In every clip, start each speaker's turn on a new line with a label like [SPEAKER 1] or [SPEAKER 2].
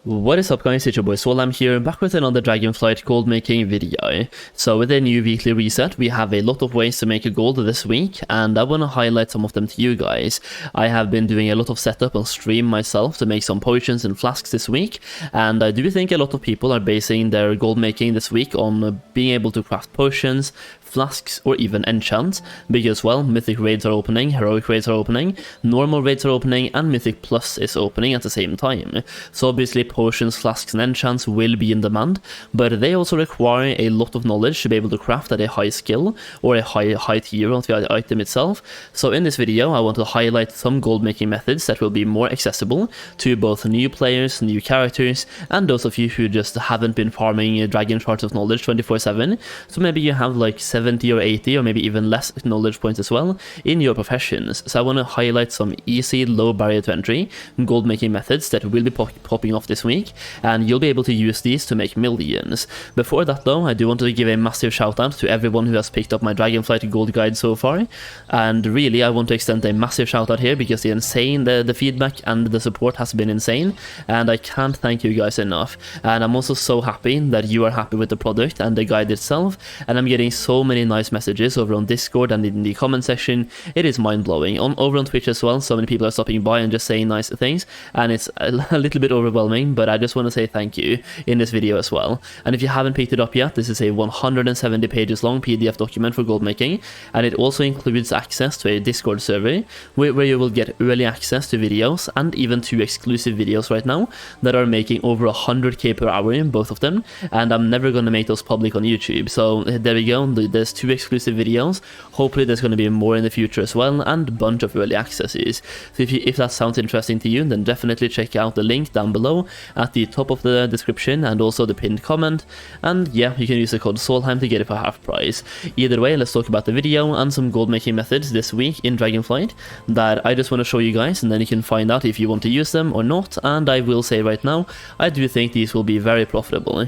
[SPEAKER 1] What is up guys, it's your boy Solheim here, back with another Dragonflight Goldmaking video. So with a new weekly reset, we have a lot of ways to make a gold this week, and I want to highlight some of them to you guys. I have been doing a lot of setup on stream myself to make some potions and flasks this week, and I do think a lot of people are basing their gold making this week on being able to craft potions, flasks, or even enchants, because well, mythic raids are opening, heroic raids are opening, normal raids are opening, and mythic plus is opening at the same time. So obviously potions, flasks, and enchants will be in demand, but they also require a lot of knowledge to be able to craft at a high skill or a high tier of the item itself. So in this video I want to highlight some gold making methods that will be more accessible to both new players, new characters, and those of you who just haven't been farming dragon shards of knowledge 24/7. So maybe you have like 70 or 80 or maybe even less knowledge points as well in your professions. So I want to highlight some easy, low barrier to entry gold making methods that will be popping off this week, and you'll be able to use these to make millions. Before that though, I do want to give a massive shout out to everyone who has picked up my Dragonflight Gold Guide so far, and really I want to extend a massive shout out here because the feedback and the support has been insane, and I can't thank you guys enough. And I'm also so happy that you are happy with the product and the guide itself, and I'm getting so many nice messages over on Discord and in the comment section. It is mind-blowing. Over on Twitch as well, so many people are stopping by and just saying nice things, and it's a little bit overwhelming, but I just want to say thank you in this video as well. And if you haven't picked it up yet, this is a 170 pages long PDF document for gold making, and it also includes access to a Discord server where you will get early access to videos and even 2 exclusive videos right now that are making over 100k per hour in both of them, and I'm never going to make those public on YouTube. So there we go, there's 2 exclusive videos. Hopefully there's going to be more in the future as well, and a bunch of early accesses. So if that sounds interesting to you, then definitely check out the link down below at the top of the description and also the pinned comment, and yeah, you can use the code Solheim to get it for half price. Either way, let's talk about the video and some gold making methods this week in Dragonflight that I just want to show you guys, and then you can find out if you want to use them or not. And I will say right now, I do think these will be very profitable.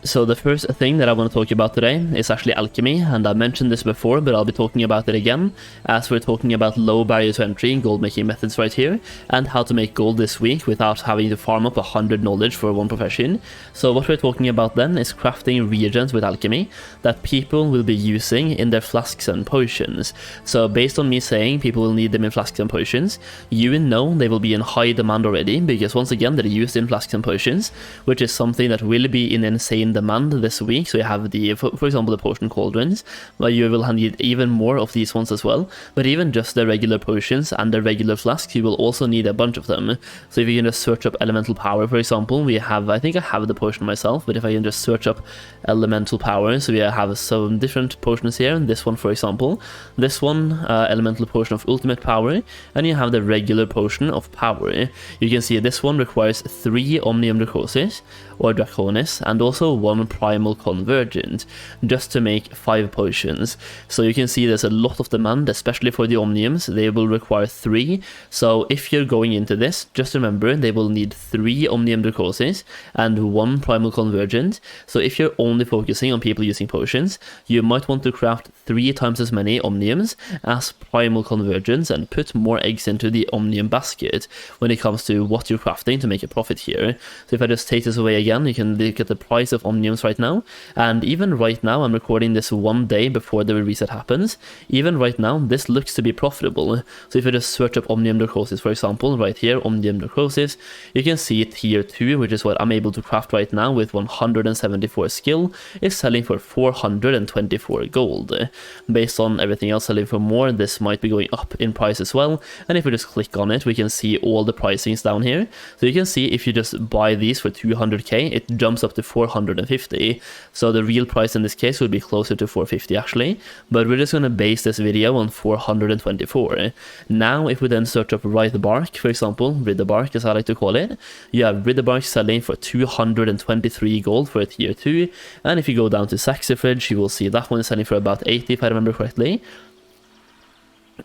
[SPEAKER 1] So the first thing that I want to talk about today is actually alchemy, and I mentioned this before, but I'll be talking about it again, as we're talking about low barrier to entry gold making methods right here, and how to make gold this week without having to farm up 100 knowledge for one profession. So what we're talking about then is crafting reagents with alchemy that people will be using in their flasks and potions. So based on me saying people will need them in flasks and potions, you know they will be in high demand already, because once again they're used in flasks and potions, which is something that will be in insane demand this week. So you have the, for example, the potion cauldrons, where you will need even more of these ones as well. But even just the regular potions and the regular flasks, you will also need a bunch of them. So if you can just search up elemental power, for example, we have, I think I have the potion myself, but if I can just search up elemental power, so we have some different potions here. This one, for example, this one, elemental potion of ultimate power, and you have the regular potion of power. You can see this one requires 3 omnium dracoses or draconis, and also 1 primal convergent, just to make 5 potions. So you can see there's a lot of demand, especially for the omniums. They will require 3. So if you're going into this, just remember they will need 3 omnium dracoses and 1 primal convergent. So if you're only focusing on people using potions, you might want to craft 3 times as many omniums as primal convergence and put more eggs into the omnium basket when it comes to what you're crafting to make a profit here. So if I just take this away again, you can look at the price of omniums right now, and even right now, I'm recording this one day before the reset happens. Even right now, this looks to be profitable. So if I just search up omnium dracoses, for example, right here, omnium dracoses, you can see tier 2, which is what I'm able to craft right now with 174 skill, is selling for 424 gold. Based on everything else selling for more, this might be going up in price as well. And if we just click on it, we can see all the pricings down here. So you can see if you just buy these for 200k, it jumps up to 450. So the real price in this case would be closer to 450 actually, but we're just going to base this video on 424. Now if we then search up Writhe Bark, for example, Writhe Bark as I like to call it, you have Writhe Bark selling for 223 gold for a tier 2, and if you go down to Saxifrage, you will see that one is selling for about 80 if I remember correctly.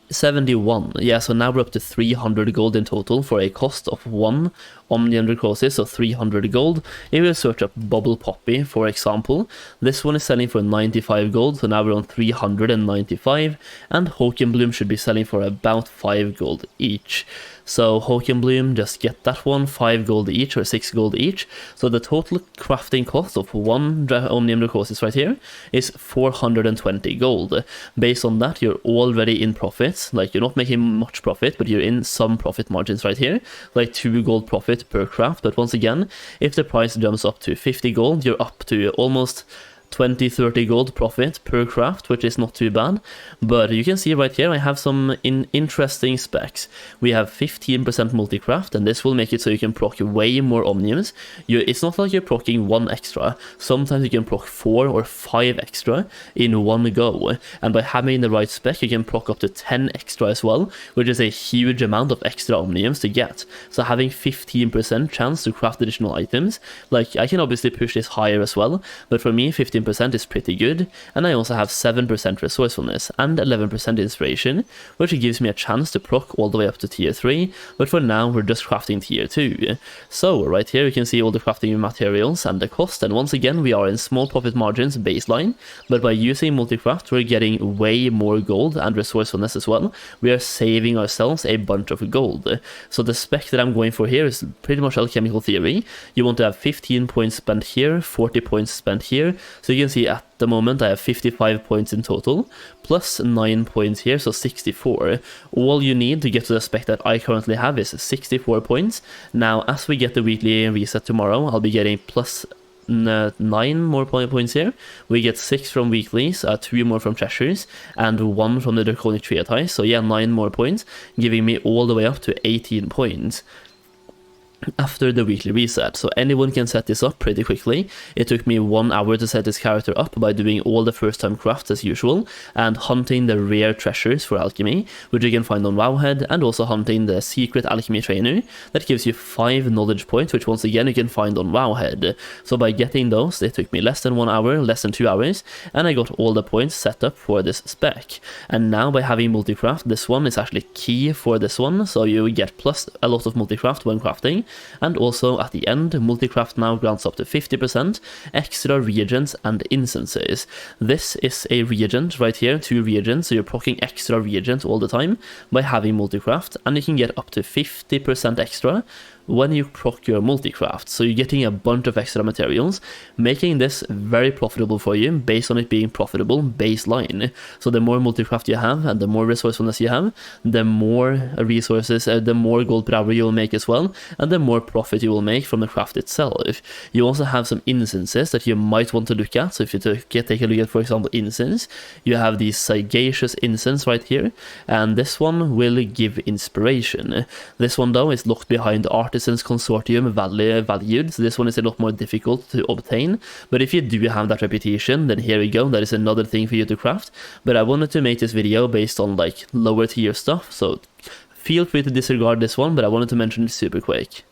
[SPEAKER 1] 71. Yeah, so now we're up to 300 gold in total for a cost of 1 Omnium Necrosis, so 300 gold. If we search up Bubble Poppy, for example, this one is selling for 95 gold, so now we're on 395, and Hoken Bloom should be selling for about 5 gold each. So Hoken Bloom, just get that one, 5 gold each or 6 gold each. So the total crafting cost of 1 Omnium Necrosis right here is 420 gold. Based on that, you're already in profits. Like, you're not making much profit, but you're in some profit margins right here, like 2 gold profit per craft. But once again, if the price jumps up to 50 gold, you're up to almost 20-30 gold profit per craft, which is not too bad. But you can see right here I have some interesting specs. We have 15% multi-craft, and this will make it so you can proc way more omniums. It's not like you're procking 1 extra. Sometimes you can proc 4 or 5 extra in one go, and by having the right spec you can proc up to 10 extra as well, which is a huge amount of extra omniums to get. So having 15% chance to craft additional items, like, I can obviously push this higher as well, but for me 15% is pretty good. And I also have 7% resourcefulness and 11% inspiration, which gives me a chance to proc all the way up to tier 3, but for now we're just crafting tier 2. So right here you can see all the crafting materials and the cost, and once again we are in small profit margins baseline, but by using multi-craft we're getting way more gold and resourcefulness as well. We are saving ourselves a bunch of gold. So the spec that I'm going for here is pretty much alchemical theory. You want to have 15 points spent here, 40 points spent here. So you can see at the moment I have 55 points in total, plus 9 points here, so 64. All you need to get to the spec that I currently have is 64 points. Now, as we get the weekly reset tomorrow, I'll be getting plus 9 more points here. We get 6 from weeklies, 2 more from treasures, and 1 from the draconic treatise. So yeah, 9 more points, giving me all the way up to 18 points after the weekly reset. So anyone can set this up pretty quickly. It took me 1 hour to set this character up by doing all the first time crafts as usual, and hunting the rare treasures for alchemy, which you can find on Wowhead, and also hunting the secret alchemy trainer that gives you 5 knowledge points, which once again you can find on Wowhead. So by getting those, it took me less than 1 hour, less than 2 hours, and I got all the points set up for this spec. And now by having multicraft, this one is actually key for this one, so you get plus a lot of multicraft when crafting. And also at the end, multicraft now grants up to 50% extra reagents and incenses. This is a reagent right here, 2 reagents, so you're procking extra reagents all the time by having multicraft, and you can get up to 50% extra when you proc your multicraft. So you're getting a bunch of extra materials, making this very profitable for you based on it being profitable baseline. So the more multicraft you have and the more resourcefulness you have, the more resources, the more gold per hour you will make as well, and the more profit you will make from the craft itself. You also have some incenses that you might want to look at. So if you take a look at, for example, incense, you have the sagacious incense right here, and this one will give inspiration. This one though is locked behind Artisans Consortium valued, so this one is a lot more difficult to obtain. But if you do have that reputation, then here we go, that is another thing for you to craft. But I wanted to make this video based on like lower tier stuff, so feel free to disregard this one, but I wanted to mention it super quick.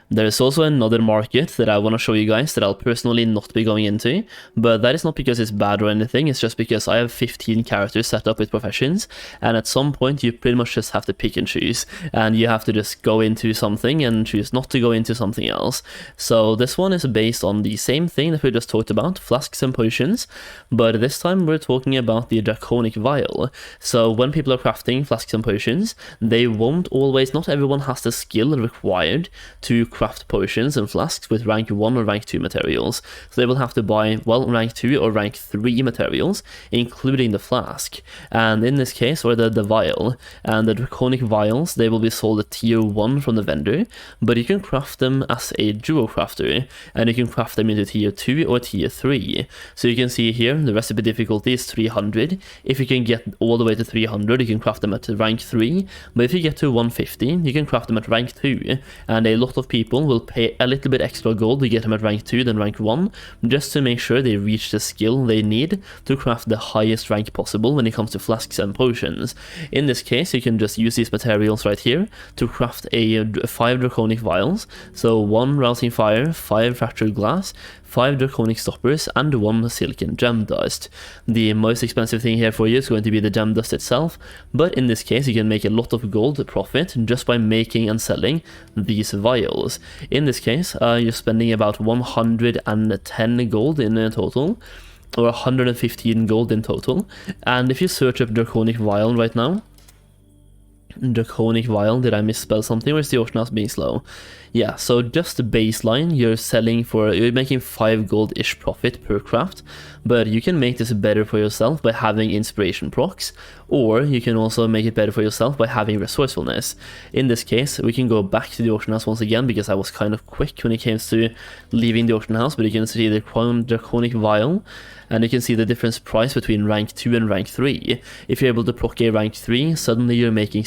[SPEAKER 1] There is also another market that I want to show you guys that I'll personally not be going into, but that is not because it's bad or anything, it's just because I have 15 characters set up with professions, and at some point you pretty much just have to pick and choose, and you have to just go into something and choose not to go into something else. So this one is based on the same thing that we just talked about, flasks and potions, but this time we're talking about the draconic vial. So when people are crafting flasks and potions, they won't always, not everyone has the skill required to craft potions and flasks with rank 1 or rank 2 materials. So they will have to buy, well, rank 2 or rank 3 materials, including the flask, and in this case, or the vial. And the draconic vials, they will be sold at tier 1 from the vendor, but you can craft them as a duo crafter, and you can craft them into tier 2 or tier 3. So you can see here, the recipe difficulty is 300. If you can get all the way to 300, you can craft them at rank 3, but if you get to 150, you can craft them at rank 2, and a lot of people people will pay a little bit extra gold to get them at rank 2 than rank 1, just to make sure they reach the skill they need to craft the highest rank possible when it comes to flasks and potions. In this case, you can just use these materials right here to craft 5 draconic vials, so 1 rousing fire, 5 fractured glass, 5 draconic stoppers, and 1 silken gem dust. The most expensive thing here for you is going to be the gem dust itself, but in this case you can make a lot of gold profit just by making and selling these vials. In this case, you're spending about 110 gold in total, or 115 gold in total, and if you search up draconic vial right now, draconic vial, did I misspell something, or is the auction house being slow? Yeah, so just the baseline, you're making 5 gold-ish profit per craft, but you can make this better for yourself by having inspiration procs, or you can also make it better for yourself by having resourcefulness. In this case, we can go back to the auction house once again, because I was kind of quick when it came to leaving the auction house, but you can see the draconic vial, and you can see the difference price between rank 2 and rank 3. If you're able to proc a rank 3, suddenly you're making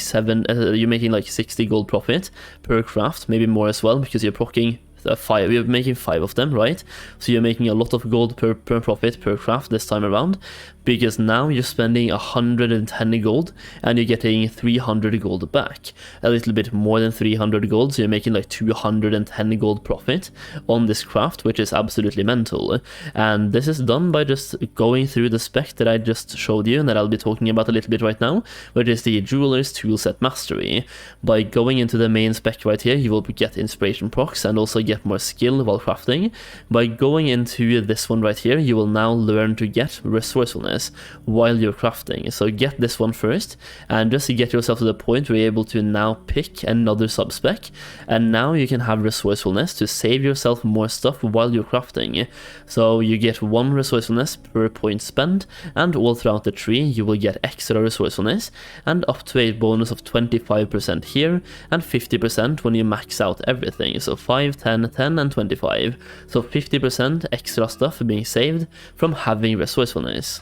[SPEAKER 1] like 60 gold profit per craft, maybe more as well, because you're procking you're making 5 of them, right? So you're making a lot of gold per profit per craft this time around, because now you're spending 110 gold and you're getting 300 gold back, a little bit more than 300 gold, so you're making like 210 gold profit on this craft, which is absolutely mental. And this is done by just going through the spec that I just showed you and that I'll be talking about a little bit right now, which is the Jeweler's Toolset Mastery. By going into the main spec right here, you will get inspiration procs and also get more skill while crafting. By going into this one right here, you will now learn to get resourcefulness while you're crafting. So get this one first, and just to get yourself to the point where you're able to now pick another subspec, and now you can have resourcefulness to save yourself more stuff while you're crafting. So you get 1 resourcefulness per point spent, and all throughout the tree you will get extra resourcefulness, and up to a bonus of 25% here, and 50% when you max out everything. So 5, 10, 10 and 25, so 50% extra stuff being saved from having resourcefulness.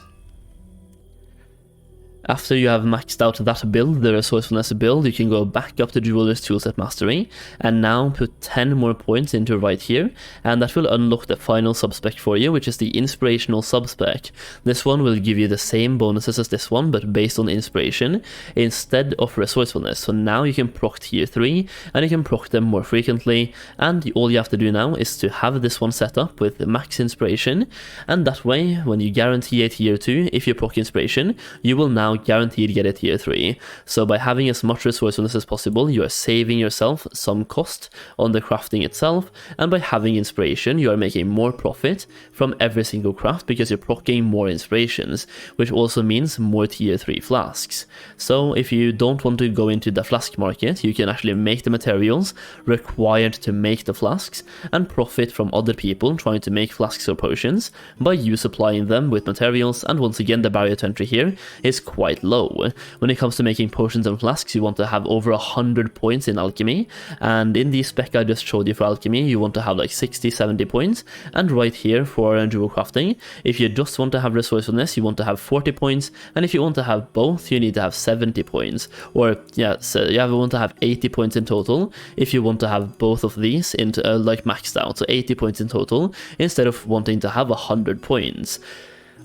[SPEAKER 1] After you have maxed out that build, the resourcefulness build, you can go back up to Jeweler's Toolset Mastery and now put 10 more points into right here, and that will unlock the final subspec for you, which is the inspirational subspec. This one will give you the same bonuses as this one, but based on inspiration instead of resourcefulness. So now you can proc tier 3 and you can proc them more frequently, and all you have to do now is to have this one set up with max inspiration, and that way when you guarantee a tier 2, if you proc inspiration, you will now guaranteed get a tier 3. So by having as much resourcefulness as possible, you are saving yourself some cost on the crafting itself, and by having inspiration you are making more profit from every single craft because you're proccing more inspirations, which also means more tier 3 flasks. So if you don't want to go into the flask market, you can actually make the materials required to make the flasks and profit from other people trying to make flasks or potions by you supplying them with materials. And once again, the barrier to entry here is quite low. When it comes to making potions and flasks, you want to have over 100 points in Alchemy, and in the spec I just showed you for Alchemy, you want to have like 60-70 points, and right here for Jewelcrafting, if you just want to have resourcefulness, you want to have 40 points, and if you want to have both, you need to have 70 points, or yeah, so you want to have 80 points in total if you want to have both of these into like maxed out, so 80 points in total instead of wanting to have 100 points.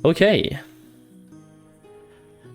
[SPEAKER 1] Okay.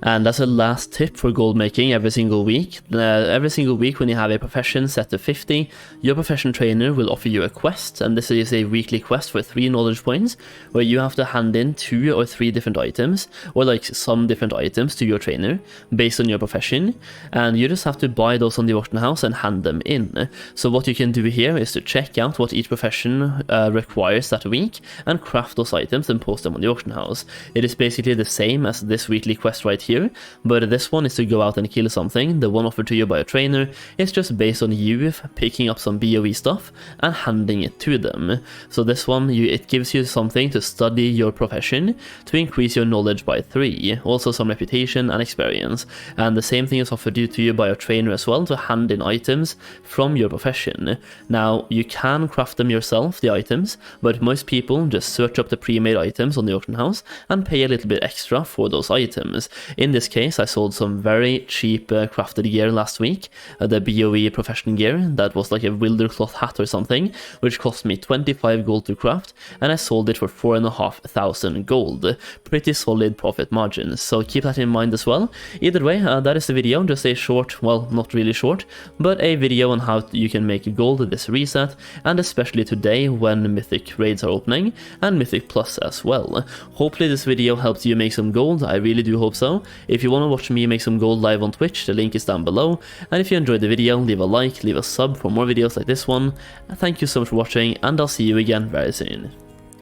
[SPEAKER 1] And that's a last tip for gold making every single week. Every single week when you have a profession set to 50, your profession trainer will offer you a quest, and this is a weekly quest for 3 knowledge points, where you have to hand in 2 or 3 different items, or like some different items to your trainer, based on your profession, and you just have to buy those on the auction house and hand them in. So what you can do here is to check out what each profession requires that week, and craft those items and post them on the auction house. It is basically the same as this weekly quest right here, but this one is to go out and kill something. The one offered to you by a trainer is just based on you picking up some BOE stuff and handing it to them. So this one, it gives you something to study your profession to increase your knowledge by 3, also some reputation and experience. And the same thing is offered to you by a trainer as well, to hand in items from your profession. Now you can craft them yourself, the items, but most people just search up the pre-made items on the auction house and pay a little bit extra for those items. In this case, I sold some very cheap crafted gear last week, the BOE professional gear that was like a wilder cloth hat or something, which cost me 25 gold to craft, and I sold it for 4,500 gold. Pretty solid profit margins, so keep that in mind as well. Either way, that is the video, just a short, well, not really short, but a video on how you can make gold this reset, and especially today when Mythic raids are opening, and Mythic Plus as well. Hopefully this video helps you make some gold, I really do hope so. If you want to watch me make some gold live on Twitch, the link is down below, and if you enjoyed the video, leave a like, leave a sub for more videos like this one. Thank you so much for watching, and I'll see you again very soon.